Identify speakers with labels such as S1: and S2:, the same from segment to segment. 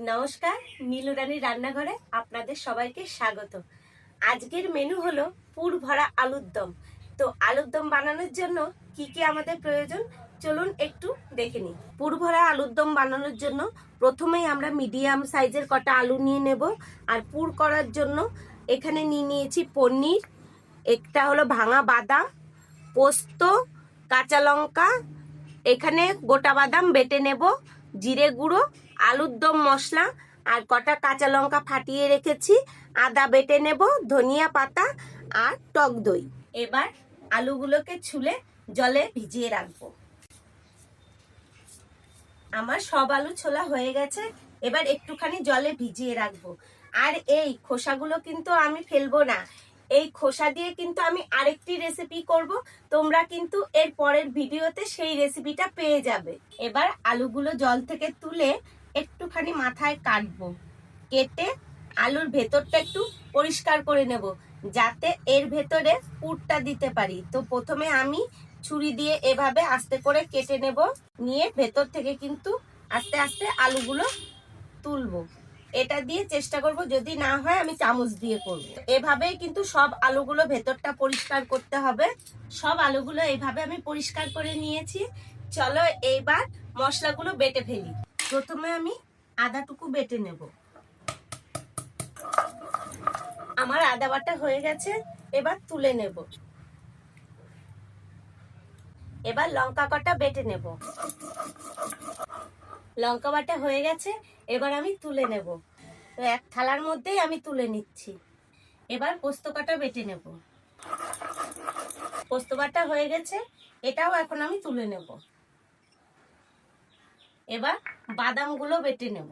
S1: নমস্কার, নীলু রানীর রান্নাঘরে আপনাদের সবাইকে স্বাগত। আজকের মেনু হলো পুর ভরা আলুর দম। তো আলুর দম বানানোর জন্য কি কি আমাদের প্রয়োজন চলুন একটু দেখে নিই। পুর ভরা আলুর দম বানানোর জন্য প্রথমেই আমরা মিডিয়াম সাইজের কটা আলু নিয়ে নেব। আর পুর করার জন্য এখানে নিয়েছি পনির, একটা হলো ভাঙা বাদাম, পোস্ত, কাঁচা লঙ্কা, এখানে গোটা বাদাম বেটে নেব, জিরে গুঁড়ো, আলুর দম মশলা আর কটা কাঁচা লঙ্কা ফাটিয়ে রেখেছি, আদা বেটে নেব, ধনিয়া পাতা আর টক দই। এবার আলুগুলোকে ছুলে জলে ভিজিয়ে রাখবো। আমার সব আলু ছোলা হয়ে গেছে, এবার একটুখানি জলে ভিজিয়ে রাখবো। আর এই খোসাগুলো কিন্তু আমি ফেলবো না, এই খোসা দিয়ে কিন্তু আমি আরেকটি রেসিপি করব, তোমরা কিন্তু এর পরের ভিডিওতে সেই রেসিপিটা পেয়ে যাবে। এবার আলুগুলো জল থেকে তুলে একটুখানি মাথায় কাটবো, কেটে আলুর ভেতরটা একটু পরিষ্কার করে নেব যাতে এর ভেতরে পুরটা দিতে পারি। তো প্রথমে আমি ছুরি দিয়ে এভাবে আস্তে করে কেটে নেব, নিয়ে ভেতর থেকে কিন্তু আস্তে আস্তে আলুগুলো তুলবো। এটা দিয়ে চেষ্টা করব, যদি না হয় আমি চামচ দিয়ে করব। এভাবেই কিন্তু সব আলুগুলো ভেতরটা পরিষ্কার করতে হবে। সব আলুগুলো এইভাবে আমি পরিষ্কার করে নিয়েছি। চলো এইবার মশলাগুলো বেটে ফেলি। প্রথমে আমি আদাটুকু বেটে নেব। আমার আদা বাটা হয়ে গেছে, এবার তুলে নেব। এবার লঙ্কা কটা বেটে নেব। লঙ্কা বাটা হয়ে গেছে, এবার আমি তুলে নেব। তো এক থালার মধ্যেই আমি তুলে নিচ্ছি। এবার পোস্ত কাটা বেটে নেব। পোস্ত বাটা হয়ে গেছে, এটাও এখন আমি তুলে নেব। এবার বাদামগুলো বেটে নেব।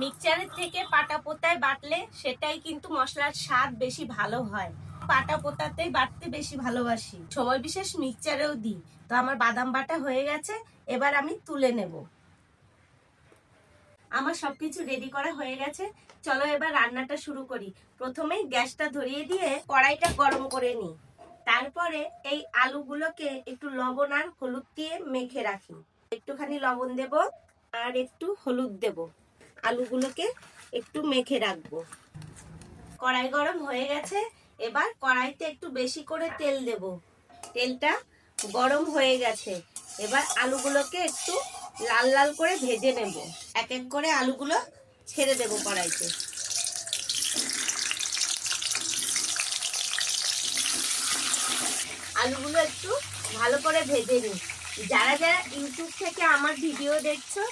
S1: মিক্সচারের থেকে পাটা পোতায় বাটলে সেটাই কিন্তু মশলার স্বাদ বেশি ভালো হয়। পাটা পোতাতেই বাটতে বেশি ভালোবাসি, সময় বিশেষ মিক্সচারেও দিই। তো আমার বাদাম বাটা হয়ে গেছে, এবার আমি তুলে নেব। আমার সবকিছু রেডি করা হয়ে গেছে, চলো এবার রান্নাটা শুরু করি। প্রথমেই গ্যাসটা ধরিয়ে দিয়ে কড়াইটা গরম করে নিই। তারপরে এই আলুগুলোকে একটু লবণ আর হলুদ দিয়ে মেখে রাখি। একটুখানি লবণ দেব আর একটু হলুদ দেব, আলুগুলোকে একটু মেখে রাখবো। কড়াই গরম হয়ে গেছে, এবার কড়াইতে একটু বেশি করে তেল দেব। তেলটা গরম হয়ে গেছে, এবার আলুগুলোকে একটু লাল লাল করে ভেজে নেব। এক এক করে আলুগুলো ছেড়ে দেব কড়াইতে। আলুগুলো একটু ভালো করে ভেজে নিই। যারা যারা ইউটিউব থেকে আমার ভিডিও দেখছো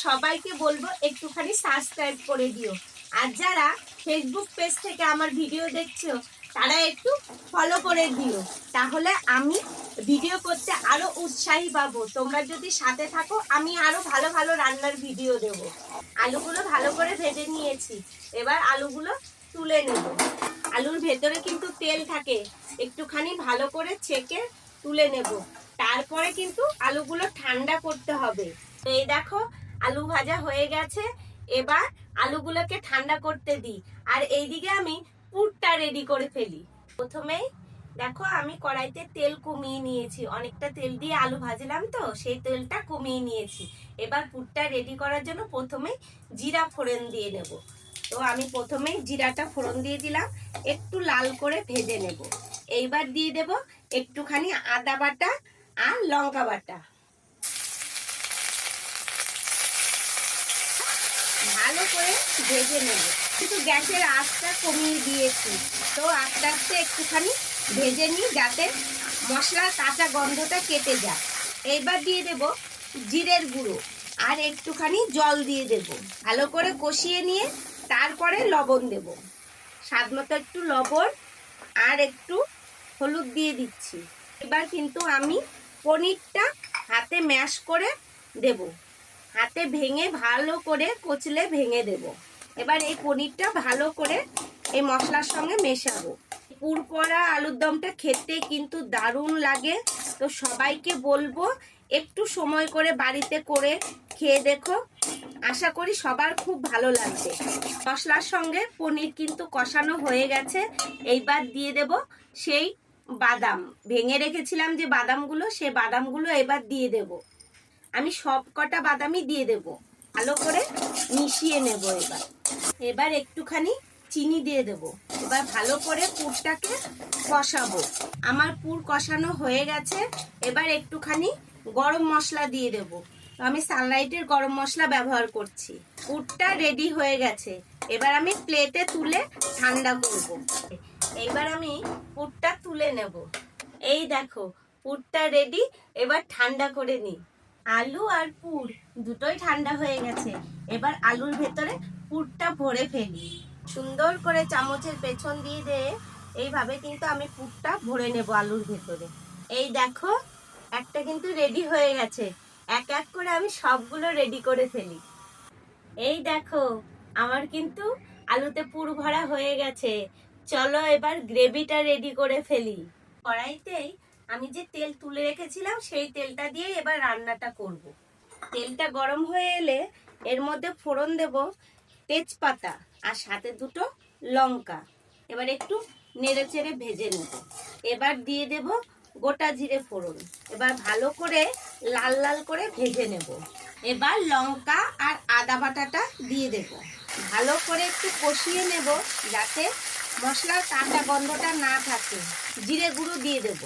S1: সবাইকে বলবো একটুখানি সাবস্ক্রাইব করে দিও। আর যারা ফেসবুক পেজ থেকে আমার ভিডিও দেখছো তারা একটু ফলো করে দিও, তাহলে আমি ভিডিও করতে আরো উৎসাহী পাবো। তোমরা যদি সাথে থাকো আমি আরো ভালো ভালো রান্নার ভিডিও দেব। আলুগুলো ভালো করে ভেজে নিয়েছি, এবার আলুগুলো তুলে নেব। আলুর ভেতরে কিন্তু তেল থাকে, একটুখানি ভালো করে ছেঁকে তুলে নেব। তারপরে কিন্তু আলুগুলো ঠান্ডা করতে হবে। তো এই দেখো আলু ভাজা হয়ে গেছে, এবার আলুগুলোকে ঠান্ডা করতে দিই। আর এইদিকে আমি পুরটা রেডি করে ফেলি। প্রথমেই দেখো আমি কড়াইতে তেল কমিয়ে নিয়েছি, অনেকটা তেল দিয়ে আলু ভাজলাম তো সেই তেলটা কমিয়ে নিয়েছি। এবার পুরটা রেডি করার জন্য প্রথমেই জিরা ফোড়ন দিয়ে নেব। তো আমি প্রথমেই জিরাটা ফোড়ন দিয়ে দিলাম, একটু লাল করে ভেজে নেব। এইবার দিয়ে দেব একটুখানি আদা বাটা আর লঙ্কা বাটা। ভালো করে ভেজে নেব, কিন্তু গ্যাসের আঁচটা কমিয়ে দিয়েছি। তো আস্তে আস্তে একটুখানি ভেজে নিই যাতে মশলার কাঁচা গন্ধটা কেটে যায়। এইবার দিয়ে দেব জিরের গুঁড়ো আর একটুখানি জল দিয়ে দেব। ভালো করে কষিয়ে নিয়ে তারপরে লবণ দেব, স্বাদ মতো একটু লবণ আর একটু হলুদ দিয়ে দিচ্ছি। এবার কিন্তু আমি পনিরটা হাতে ম্যাশ করে দেব, হাতে ভেঙে ভালো করে কচলে ভেঙে দেব। এবার এই পনিরটা ভালো করে এই মশলার সঙ্গে মেশাবো। পুর করা আলুর দমটা খেতে কিন্তু দারুণ লাগে। তো সবাইকে বলবো একটু সময় করে বাড়িতে করে খেয়ে দেখো, আশা করি সবার খুব ভালো লাগবে। মশলার সঙ্গে পনির কিন্তু কষানো হয়ে গেছে, এইবার দিয়ে দেব সেই বাদাম ভেঙে রেখেছিলাম যে বাদামগুলো, সেই বাদামগুলো এবার দিয়ে দেব। আমি সব কটা বাদামই দিয়ে দেব, ভালো করে মিশিয়ে নেব। এবার একটুখানি চিনি দিয়ে দেব। এবার ভালো করে পুরটাকে কষাবো। আমার পুর কষানো হয়ে গেছে। এবার একটুখানি গরম মশলা দিয়ে দেব। তো আমি সানলাইটের গরম মশলা ব্যবহার করছি। পুরটা রেডি হয়ে গেছে। এবার আমি প্লেটে তুলে ঠান্ডা করব। এবার আমি পুরটা তুলে নেব। এই দেখো পুরটা রেডি। এবার ঠান্ডা করে নিই। আলু আর পুর দুটোই ঠান্ডা হয়ে গেছে। এবার আলুর ভেতরে পুরটা ভরে ফেলি। সুন্দর করে চামচের পেছন দিয়ে এইভাবে কিন্তু আমি পুরটা ভরে নেব আলুর ভেতরে। এই দেখো একটা কিন্তু রেডি হয়ে গেছে। এক এক করে আমি সবগুলো রেডি করে ফেলি। এই দেখো আমার কিন্তু আলুতে পুর ভরা হয়ে গেছে। চলো এবার গ্রেভিটা রেডি করে ফেলি। কড়াইতেই আমি যে তেল তুলে রেখেছিলাম সেই তেলটা দিয়ে এবার রান্নাটা করব। তেলটা গরম হয়ে এলে এর মধ্যে ফোড়ন দেব তেজপাতা আর সাথে দুটো লঙ্কা। এবার একটু নেড়ে চেড়ে ভেজে নেব। এবার দিয়ে দেব গোটা জিরে ফোড়ন। এবার ভালো করে লাল লাল করে ভেজে নেব। এবার লঙ্কা আর আদা বাটাটা দিয়ে দেব। ভালো করে একটু কষিয়ে নেব যাতে মশলার কাঁচা গন্ধটা না থাকে। জিরে গুঁড়ো দিয়ে দেব,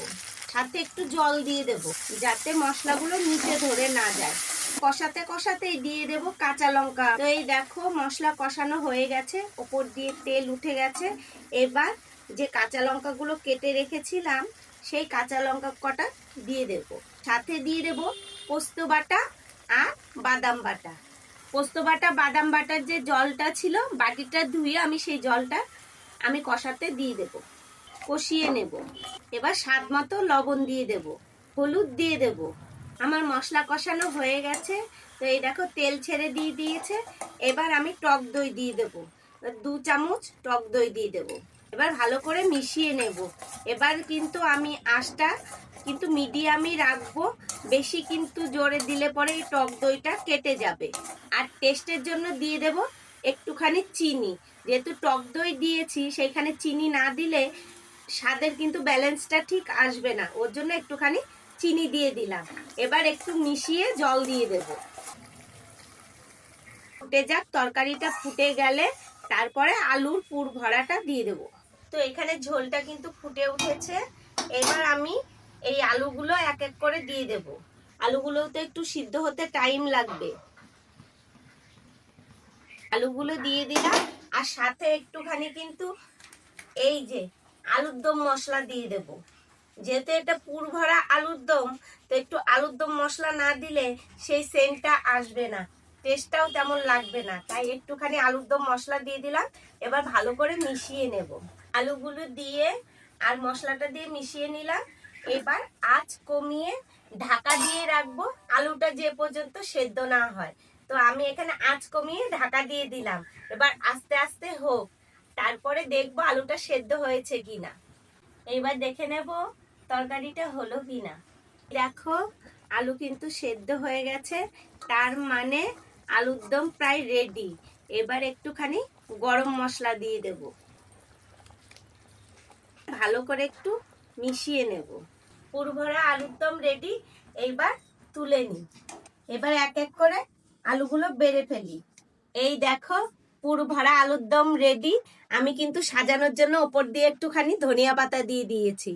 S1: সাথে একটু জল দিয়ে দেব যাতে মশলাগুলো নিচে ধরে না যায়। কষাতে কষাতেই দিয়ে দেব কাঁচা লঙ্কা। তো এই দেখো মশলা কষানো হয়ে গেছে, ওপর দিয়ে তেল উঠে গেছে। এবার যে কাঁচা লঙ্কাগুলো কেটে রেখেছিলাম সেই কাঁচা লঙ্কা কটা দিয়ে দেব। সাথে দিয়ে দেব পোস্ত বাটা আর বাদাম বাটা। পোস্ত বাটা বাদাম বাটার যে জলটা ছিল বাটিটা ধুয়ে আমি সেই জলটা আমি কষাতে দিয়ে দেব, কষিয়ে নেব। এবার স্বাদ মতো লবণ দিয়ে দেব, হলুদ দিয়ে দেব। আমার মশলা কষানো হয়ে গেছে। তো এই দেখো তেল ছেড়ে দিয়েছে। এবার আমি টক দই দিয়ে দেব, 2 চামচ টক দই দিয়ে দেব। এবার ভালো করে মিশিয়ে নেব। এবার কিন্তু আমি আঁচটা কিন্তু মিডিয়ামই রাখবো। বেশি কিন্তু জোরে দিলে পরে এই টক দইটা কেটে যাবে। আর টেস্টের জন্য দিয়ে দেব একটুখানি চিনি। যেহেতু টক দই দিয়েছি সেইখানে চিনি না দিলে স্বাদের কিন্তু ব্যালেন্সটা ঠিক আসবে না, ওর জন্য একটুখানি চিনি দিয়ে দিলাম। এবার একটু মিশিয়ে জল দিয়ে দেব। ফুটে যাক, তরকারিটা ফুটে গেলে তারপরে আলুর পুর ভরাটা দিয়ে দেব। তো এখানে ঝোলটা কিন্তু ফুটে উঠেছে। এবার আমি এই আলুগুলো এক এক করে দিয়ে দেব। আলুগুলো তো একটু সিদ্ধ হতে টাইম লাগবে। আলুগুলো দিয়ে দিলাম আর সাথে একটুখানি কিন্তু এই যে আলুর দম মশলা দিয়ে দেব। যেহেতু এটা পুর ভরা আলুর দম, তো একটু আলুর দম মশলা না দিলে সেই সেন্টটা আসবে না, টেস্টটাও তেমন লাগবে না। তাই একটুখানি আলুর দম মশলা দিয়ে দিলাম। এবার ভালো করে মিশিয়ে নেব। আলুগুলো দিয়ে আর মশলাটা দিয়ে মিশিয়ে নিলাম। এবার আঁচ কমিয়ে ঢাকা দিয়ে রাখবো আলুটা যে পর্যন্ত সেদ্ধ না হয়। তো আমি এখানে আঁচ কমিয়ে ঢাকা দিয়ে দিলাম। এবার আস্তে আস্তে হোক, তারপরে দেখবো আলুটা সেদ্ধ হয়েছে কিনা। এইবার দেখে নেব তরকারিটা হলো কিনা। দেখো আলু কিন্তু সেদ্ধ হয়ে গেছে, তার মানে আলুর দম প্রায় রেডি। এবার একটুখানি গরম মশলা দিয়ে দেব, ভালো করে একটু মিশিয়ে নেব। পুর ভরা আলুর দম রেডি। এইবার তুলে নিই। এবার এক এক করে আলুগুলো বেড়ে ফেলি। এই দেখো পুর ভরা আলুর দম রেডি। আমি কিন্তু সাজানোর জন্য ওপর দিয়ে একটুখানি ধনিয়া পাতা দিয়ে দিয়েছি।